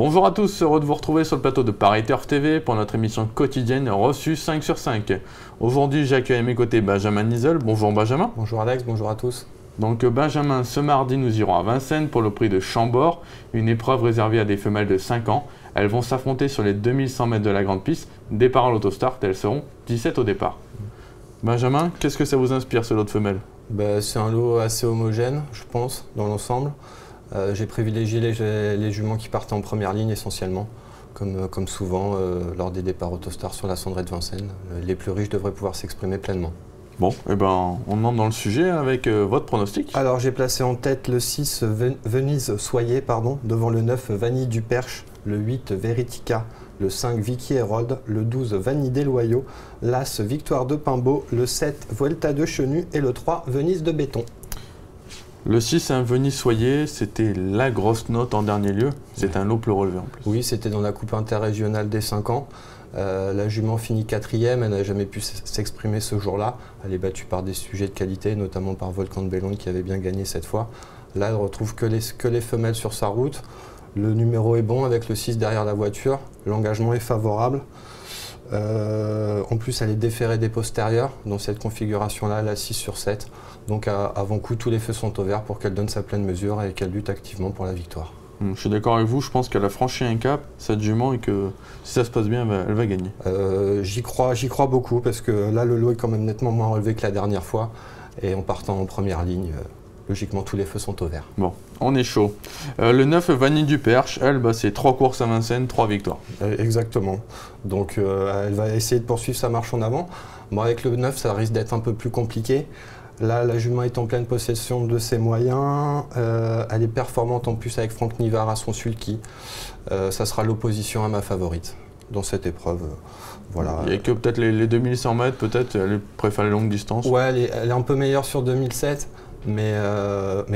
Bonjour à tous, heureux de vous retrouver sur le plateau de Paris Turf TV pour notre émission quotidienne reçue 5 sur 5. Aujourd'hui, j'accueille à mes côtés Benjamin Nizel. Bonjour Benjamin. Bonjour Alex, bonjour à tous. Donc Benjamin, ce mardi, nous irons à Vincennes pour le prix de Chambord, une épreuve réservée à des femelles de 5 ans. Elles vont s'affronter sur les 2100 mètres de la grande piste. Départ à l'autostart, elles seront 17 au départ. Benjamin, qu'est-ce que ça vous inspire ce lot de femelles? C'est un lot assez homogène, je pense, dans l'ensemble. J'ai privilégié les juments qui partaient en première ligne essentiellement, comme souvent lors des départs autostart sur la cendrée de Vincennes. Les plus riches devraient pouvoir s'exprimer pleinement. Bon, eh ben, on entre dans le sujet avec votre pronostic. Alors j'ai placé en tête le 6 Venise Soyer, devant le 9 Vanille du Perche, le 8 Veritica, le 5 Vicky Herold, le 12 Vanille des Loyaux, l'As Victoire de Pimbaud, le 7 Vuelta de Chenu et le 3 Venise de Béton. Le 6, un Venise Soyer, c'était la grosse note en dernier lieu. C'est un lot plus relevé en plus. Oui, c'était dans la coupe interrégionale des 5 ans. La jument finit 4e, elle n'a jamais pu s'exprimer ce jour-là. Elle est battue par des sujets de qualité, notamment par Volcan de Bellon qui avait bien gagné cette fois. Là, elle retrouve que les femelles sur sa route. Le numéro est bon avec le 6 derrière la voiture. L'engagement est favorable. En plus, elle est déférée des postérieurs. Dans cette configuration-là, elle a 6 sur 7. Donc avant coup, tous les feux sont au vert pour qu'elle donne sa pleine mesure et qu'elle lutte activement pour la victoire. Je suis d'accord avec vous, je pense qu'elle a franchi un cap, cette jument, et que si ça se passe bien, elle va gagner. J'y crois beaucoup parce que là, le lot est quand même nettement moins relevé que la dernière fois. Et en partant en première ligne, logiquement, tous les feux sont au vert. Bon, on est chaud. Le 9, Vanille du Perche, elle, c'est 3 courses à Vincennes, 3 victoires. Exactement. Donc, elle va essayer de poursuivre sa marche en avant. Bon, avec le 9, ça risque d'être un peu plus compliqué. Là, la jument est en pleine possession de ses moyens. Elle est performante en plus avec Franck Nivard à son sulky. Ça sera l'opposition à ma favorite dans cette épreuve. Voilà. Il n'y a que peut-être les 2100 mètres, peut-être, elle préfère les longues distances. Ouais, elle est un peu meilleure sur 2007. Mais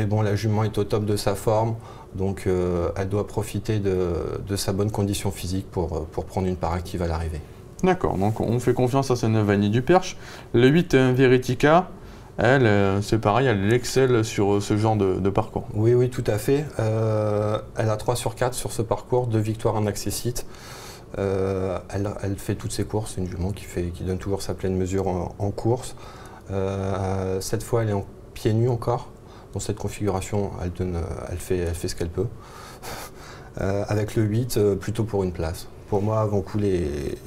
bon, la jument est au top de sa forme. Donc, elle doit profiter de sa bonne condition physique pour prendre une part active à l'arrivée. D'accord, donc on fait confiance à cette 9 Vanille du Perche. Le 8, Veritica. Elle, c'est pareil, elle excelle sur ce genre de parcours. Oui, tout à fait. Elle a 3 sur 4 sur ce parcours, 2 victoires, un accessite. Elle fait toutes ses courses, c'est une jument qui donne toujours sa pleine mesure en course. Cette fois, elle est en pieds nus encore. Dans cette configuration, elle fait ce qu'elle peut. Avec le 8, plutôt pour une place. Pour moi, avant coup, les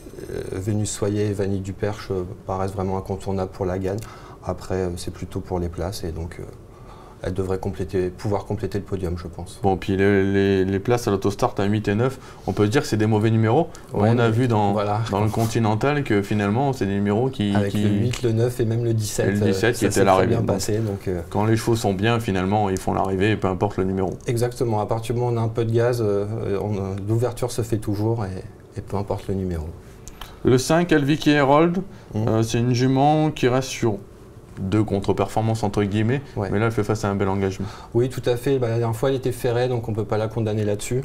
Vénus Soyer et Vanille du Perche paraissent vraiment incontournables pour la gagne. Après, c'est plutôt pour les places et donc elle devrait pouvoir compléter le podium, je pense. Bon, puis les places à l'autostart à 8 et 9, on peut se dire que c'est des mauvais numéros. Ouais, on a vu dans le Continental que finalement, c'est des numéros qui... Avec le 8, le 9 et même le 17. Et le 17 qui était à l'arrivée. Bien passé, donc, quand les chevaux sont bien, finalement, ils font l'arrivée, peu importe le numéro. Exactement. À partir du moment où on a un peu de gaz, l'ouverture se fait toujours et peu importe le numéro. Le 5, Vicky Herold, c'est une jument qui reste sur 2 contre-performances entre guillemets, mais là elle fait face à un bel engagement. Oui, tout à fait. La dernière fois elle était ferrée, donc on ne peut pas la condamner là-dessus.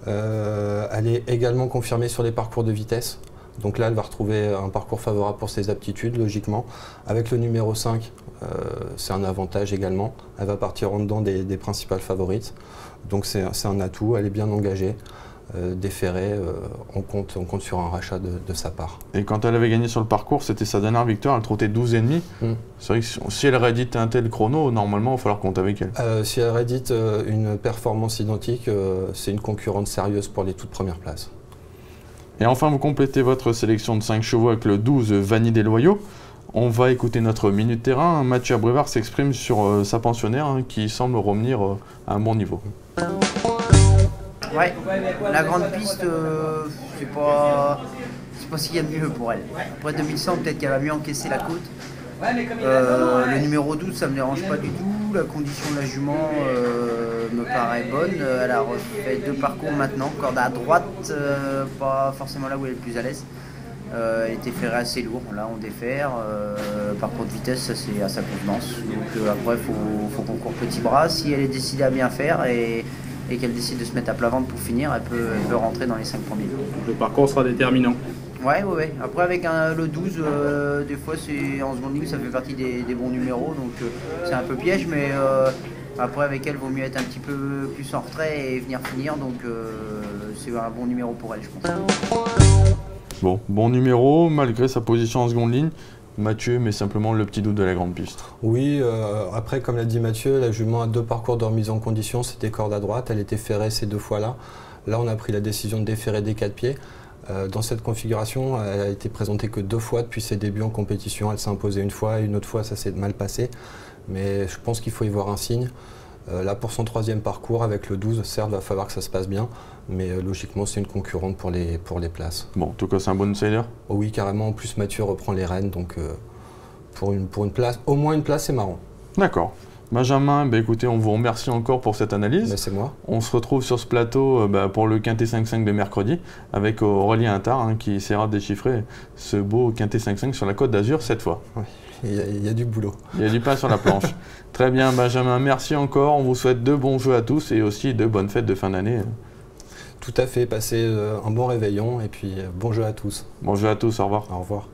Elle est également confirmée sur les parcours de vitesse. Donc là elle va retrouver un parcours favorable pour ses aptitudes, logiquement. Avec le numéro 5, c'est un avantage également. Elle va partir en dedans des principales favorites. Donc c'est un atout, elle est bien engagée. Déférée, on compte sur un rachat de sa part. Et quand elle avait gagné sur le parcours, c'était sa dernière victoire, elle trottait 12,5. C'est vrai que si elle réédite un tel chrono, normalement il va falloir compter avec elle. Si elle réédite une performance identique, c'est une concurrente sérieuse pour les toutes premières places. Et enfin, vous complétez votre sélection de 5 chevaux avec le 12 Vanille des Loyaux. On va écouter notre minute terrain. Mathieu Abrivard s'exprime sur sa pensionnaire qui semble revenir à un bon niveau. Ouais, la grande piste, c'est pas ce qu'il y a de mieux pour elle. Après 2100, peut-être qu'elle va mieux encaisser la côte. Le numéro 12, ça me dérange pas du tout. La condition de la jument me paraît bonne. Elle a refait 2 parcours maintenant. Corde à droite, pas forcément là où elle est le plus à l'aise. Elle était ferrée assez lourd. Là, on défère. Parcours de vitesse, ça c'est à sa convenance. Donc après, il faut qu'on court petit bras. Si elle est décidée à bien faire et qu'elle décide de se mettre à plat ventre pour finir, elle peut rentrer dans les 5 premiers. Donc le parcours sera déterminant. Ouais. Après avec le 12, des fois c'est en seconde ligne, ça fait partie des bons numéros, donc c'est un peu piège, mais Après, avec elle, il vaut mieux être un petit peu plus en retrait et venir finir. Donc, c'est un bon numéro pour elle, je pense. Bon numéro, malgré sa position en seconde ligne. Mathieu met simplement le petit doute de la grande piste. Oui, après, comme l'a dit Mathieu, la jument a 2 parcours de remise en condition. C'était corde à droite, elle était ferrée ces 2 fois-là. Là, on a pris la décision de déferrer des 4 pieds. Dans cette configuration, elle a été présentée que 2 fois depuis ses débuts en compétition. Elle s'est imposée une fois et une autre fois, ça s'est mal passé. Mais je pense qu'il faut y voir un signe. Là, pour son 3e parcours avec le 12, certes, il va falloir que ça se passe bien. Mais logiquement, c'est une concurrente pour les places. Bon, en tout cas, c'est un bon outsider. Oh oui, carrément. En plus, Mathieu reprend les rênes. Donc, pour une place, au moins une place, c'est marrant. D'accord. Benjamin, écoutez, on vous remercie encore pour cette analyse. C'est moi. On se retrouve sur ce plateau pour le Quintet 5-5 de mercredi avec Aurélien Attard qui essaiera de déchiffrer ce beau Quintet 5-5 sur la Côte d'Azur cette fois. Oui, il y a du boulot. Il y a du pain sur la planche. Très bien, Benjamin, merci encore. On vous souhaite de bons jeux à tous et aussi de bonnes fêtes de fin d'année. Tout à fait, passez un bon réveillon et puis bon jeu à tous. Bon jeu à tous, au revoir. Au revoir.